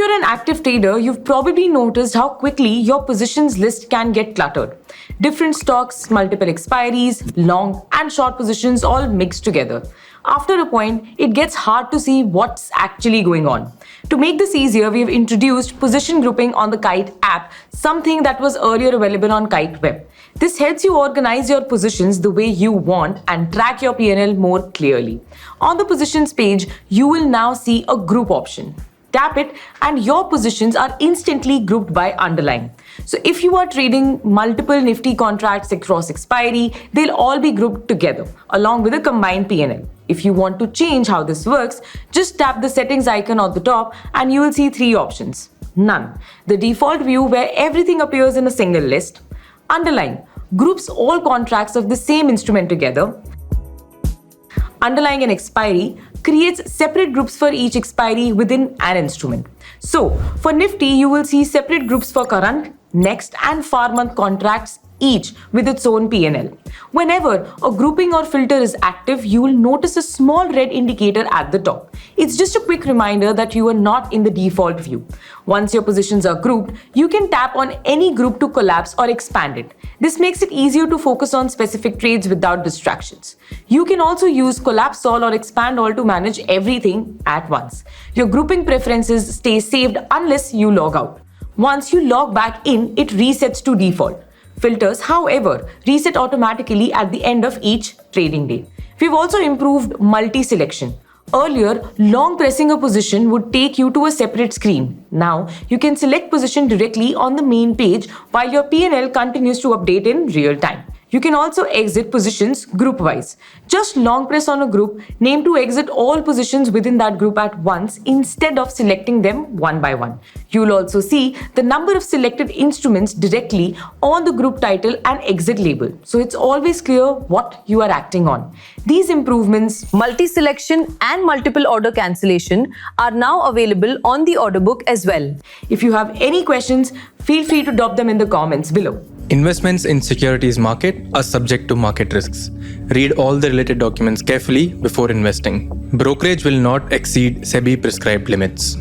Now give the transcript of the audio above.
you're an active trader, you've probably noticed how quickly your positions list can get cluttered. Different stocks, multiple expiries, long and short positions all mixed together. After a point, it gets hard to see what's actually going on. To make this easier, we've introduced position grouping on the Kite app, something that was earlier available on Kite web. This helps you organize your positions the way you want and track your P&L more clearly. On the positions page, you will now see a group option. Tap it and your positions are instantly grouped by underlying. So if you are trading multiple Nifty contracts across expiry, they'll all be grouped together along with a combined P&L. If you want to change how this works, just tap the settings icon on the top and you will see three options. None, the default view where everything appears in a single list. Underlying, groups all contracts of the same instrument together. Underlying and expiry creates separate groups for each expiry within an instrument. So, for Nifty, you will see separate groups for current, next and far month contracts, each with its own P&L. Whenever a grouping or filter is active, you will notice a small red indicator at the top. It's just a quick reminder that you are not in the default view. Once your positions are grouped, you can tap on any group to collapse or expand it. This makes it easier to focus on specific trades without distractions. You can also use collapse all or expand all to manage everything at once. Your grouping preferences stay saved unless you log out. Once you log back in, it resets to default. Filters, however, reset automatically at the end of each trading day. We've also improved multi-selection. Earlier, long pressing a position would take you to a separate screen. Now, you can select position directly on the main page while your P&L continues to update in real time. You can also exit positions group-wise. Just long press on a group, name to exit all positions within that group at once instead of selecting them one by one. You'll also see the number of selected instruments directly on the group title and exit label. So it's always clear what you are acting on. These improvements, multi-selection and multiple order cancellation, are now available on the order book as well. If you have any questions, feel free to drop them in the comments below. Investments in securities market are subject to market risks. Read all the related documents carefully before investing. Brokerage will not exceed SEBI prescribed limits.